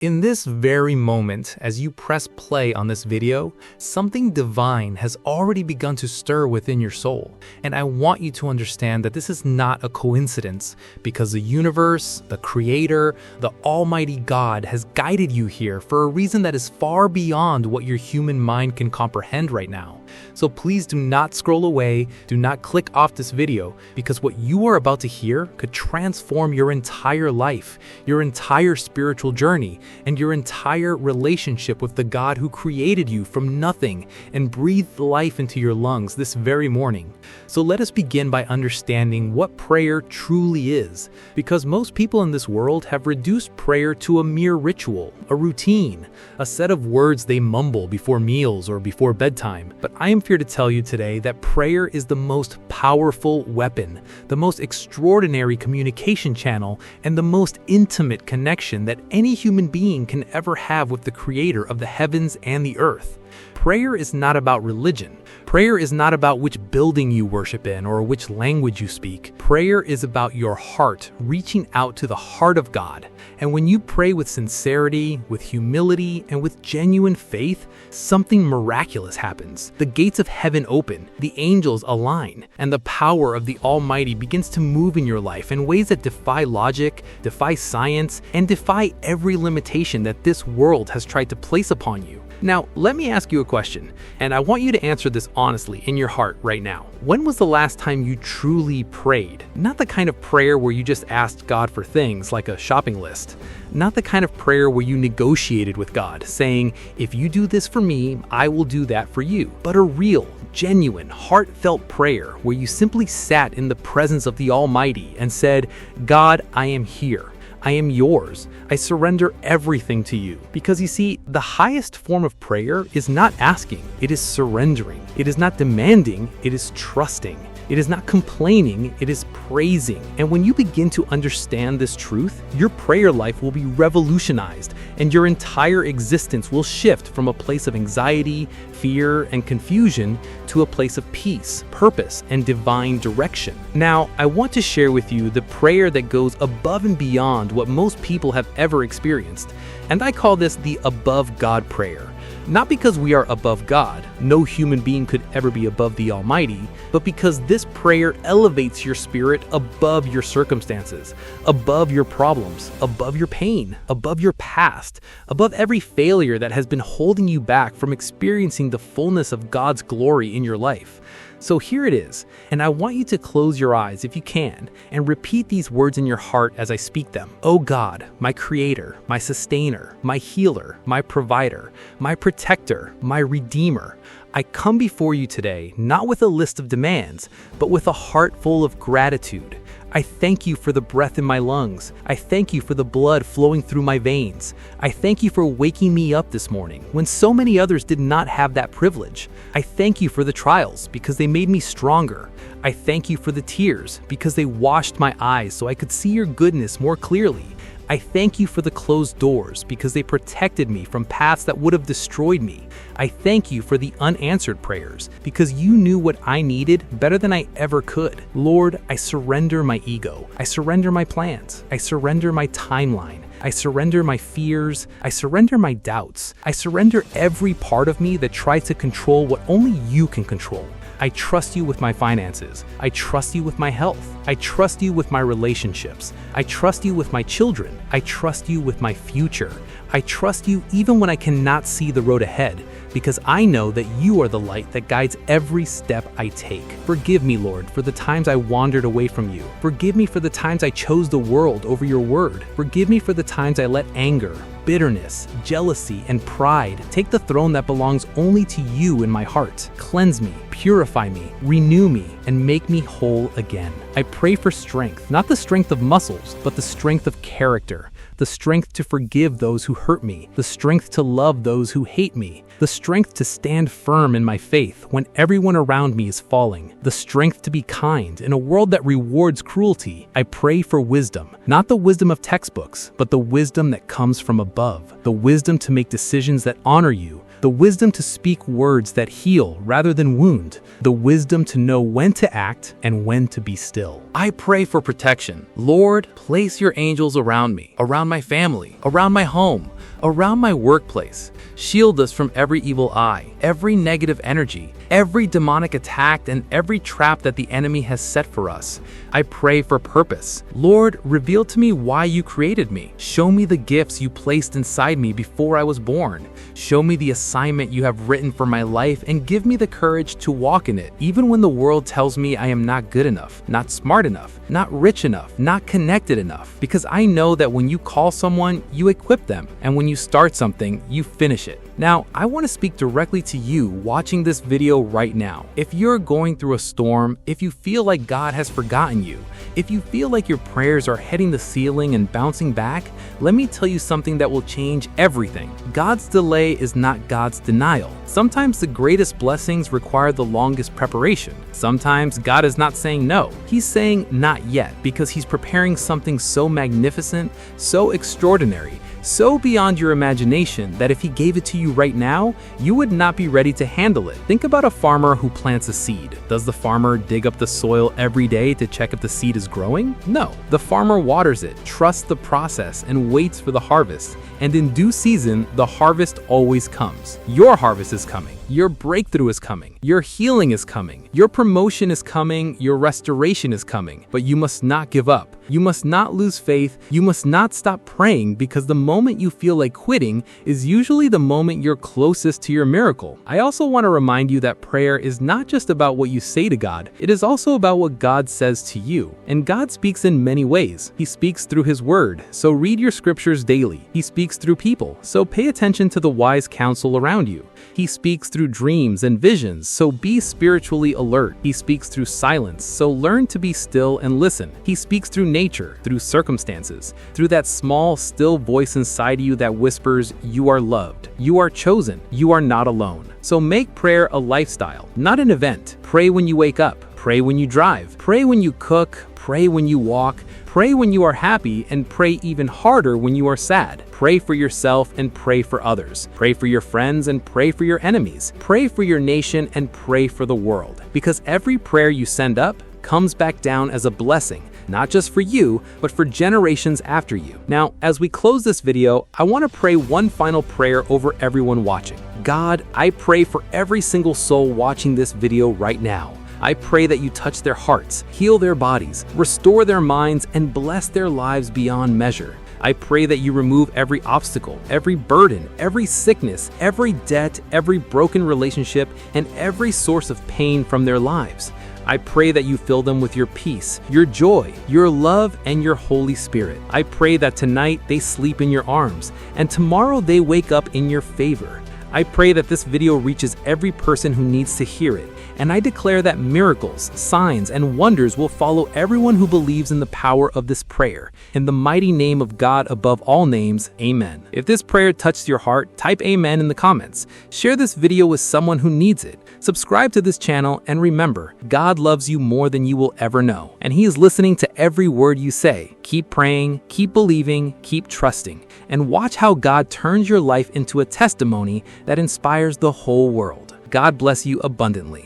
In this very moment, as you press play on this video, something divine has already begun to stir within your soul. And I want you to understand that this is not a coincidence, because the universe, the Creator, the Almighty God has guided you here for a reason that is far beyond what your human mind can comprehend right now. So please do not scroll away, do not click off this video, because what you are about to hear could transform your entire life, your entire spiritual journey, and your entire relationship with the God who created you from nothing and breathed life into your lungs this very morning. So let us begin by understanding what prayer truly is, because most people in this world have reduced prayer to a mere ritual, a routine, a set of words they mumble before meals or before bedtime. But I am here to tell you today that prayer is the most powerful weapon, the most extraordinary communication channel, and the most intimate connection that any human being can ever have with the Creator of the heavens and the earth. Prayer is not about religion. Prayer is not about which building you worship in or which language you speak. Prayer is about your heart reaching out to the heart of God. And when you pray with sincerity, with humility, and with genuine faith, something miraculous happens. The gates of heaven open, the angels align, and the power of the Almighty begins to move in your life in ways that defy logic, defy science, and defy every limitation that this world has tried to place upon you. Now, let me ask you a question, and I want you to answer this honestly in your heart right now. When was the last time you truly prayed? Not the kind of prayer where you just asked God for things like a shopping list. Not the kind of prayer where you negotiated with God, saying, if you do this for me, I will do that for you. But a real, genuine, heartfelt prayer where you simply sat in the presence of the Almighty and said, God, I am here. I am yours. I surrender everything to you. Because you see, the highest form of prayer is not asking, it is surrendering. It is not demanding, it is trusting. It is not complaining, it is praising. And when you begin to understand this truth, your prayer life will be revolutionized, and your entire existence will shift from a place of anxiety, fear, and confusion to a place of peace, purpose, and divine direction. Now, I want to share with you the prayer that goes above and beyond what most people have ever experienced, and I call this the above God prayer. Not because we are above God, no human being could ever be above the Almighty, but because this prayer elevates your spirit above your circumstances, above your problems, above your pain, above your past, above every failure that has been holding you back from experiencing the fullness of God's glory in your life. So here it is, and I want you to close your eyes if you can, and repeat these words in your heart as I speak them. O God, my Creator, my Sustainer, my Healer, my Provider, my Protector, my Redeemer, I come before you today not with a list of demands, but with a heart full of gratitude. I thank you for the breath in my lungs. I thank you for the blood flowing through my veins. I thank you for waking me up this morning when so many others did not have that privilege. I thank you for the trials because they made me stronger. I thank you for the tears because they washed my eyes so I could see your goodness more clearly. I thank you for the closed doors because they protected me from paths that would have destroyed me. I thank you for the unanswered prayers because you knew what I needed better than I ever could. Lord, I surrender my ego. I surrender my plans. I surrender my timeline. I surrender my fears. I surrender my doubts. I surrender every part of me that tries to control what only you can control. I trust you with my finances. I trust you with my health. I trust you with my relationships. I trust you with my children. I trust you with my future. I trust you even when I cannot see the road ahead, because I know that you are the light that guides every step I take. Forgive me, Lord, for the times I wandered away from you. Forgive me for the times I chose the world over your word. Forgive me for the times I let anger, bitterness, jealousy, and pride take the throne that belongs only to you in my heart. Cleanse me, purify me, renew me, and make me whole again. I pray for strength, not the strength of muscles, but the strength of character, the strength to forgive those who hurt me, the strength to love those who hate me, the strength to stand firm in my faith when everyone around me is falling, the strength to be kind in a world that rewards cruelty. I pray for wisdom, not the wisdom of textbooks, but the wisdom that comes from above, the wisdom to make decisions that honor you, the wisdom to speak words that heal rather than wound, the wisdom to know when to act and when to be still. I pray for protection. Lord, place your angels around me, around my family, around my home, around my workplace. Shield us from every evil eye, every negative energy, every demonic attack, and every trap that the enemy has set for us. I pray for purpose. Lord, reveal to me why you created me. Show me the gifts you placed inside me before I was born. Show me the assignment you have written for my life and give me the courage to walk in it, even when the world tells me I am not good enough, not smart enough, not rich enough, not connected enough. Because I know that when you call someone, you equip them, and when you start something, you finish it. Now, I want to speak directly to you watching this video right now. If you're going through a storm, if you feel like God has forgotten you, if you feel like your prayers are hitting the ceiling and bouncing back, let me tell you something that will change everything. God's delay is not God's denial. Sometimes the greatest blessings require the longest preparation. Sometimes God is not saying no. He's saying not yet because He's preparing something so magnificent, so extraordinary, so beyond your imagination that if He gave it to you right now, you would not be ready to handle it. Think about a farmer who plants a seed. Does the farmer dig up the soil every day to check if the seed is growing? No. The farmer waters it, trusts the process, and waits for the harvest. And in due season, the harvest always comes. Your harvest is coming. Your breakthrough is coming. Your healing is coming. Your promotion is coming. Your restoration is coming. But you must not give up. You must not lose faith. You must not stop praying, because the moment you feel like quitting is usually the moment you're closest to your miracle. I also want to remind you that prayer is not just about what you say to God. It is also about what God says to you. And God speaks in many ways. He speaks through His word, so read your scriptures daily. He speaks through people, so pay attention to the wise counsel around you. He speaks through dreams and visions, so be spiritually alert. He speaks through silence, so learn to be still and listen. He speaks through nature, through circumstances, through that small, still voice inside you that whispers, "You are loved, you are chosen, you are not alone." So make prayer a lifestyle, not an event. Pray when you wake up, pray when you drive, pray when you cook, pray when you walk, pray when you are happy, and pray even harder when you are sad. Pray for yourself and pray for others. Pray for your friends and pray for your enemies. Pray for your nation and pray for the world. Because every prayer you send up comes back down as a blessing, not just for you, but for generations after you. Now, as we close this video, I want to pray one final prayer over everyone watching. God, I pray for every single soul watching this video right now. I pray that you touch their hearts, heal their bodies, restore their minds, and bless their lives beyond measure. I pray that you remove every obstacle, every burden, every sickness, every debt, every broken relationship, and every source of pain from their lives. I pray that you fill them with your peace, your joy, your love, and your Holy Spirit. I pray that tonight they sleep in your arms, and tomorrow they wake up in your favor. I pray that this video reaches every person who needs to hear it, and I declare that miracles, signs, and wonders will follow everyone who believes in the power of this prayer. In the mighty name of God above all names, amen. If this prayer touched your heart, type amen in the comments. Share this video with someone who needs it. Subscribe to this channel, and remember, God loves you more than you will ever know, and He is listening to every word you say. Keep praying, keep believing, keep trusting, and watch how God turns your life into a testimony that inspires the whole world. God bless you abundantly.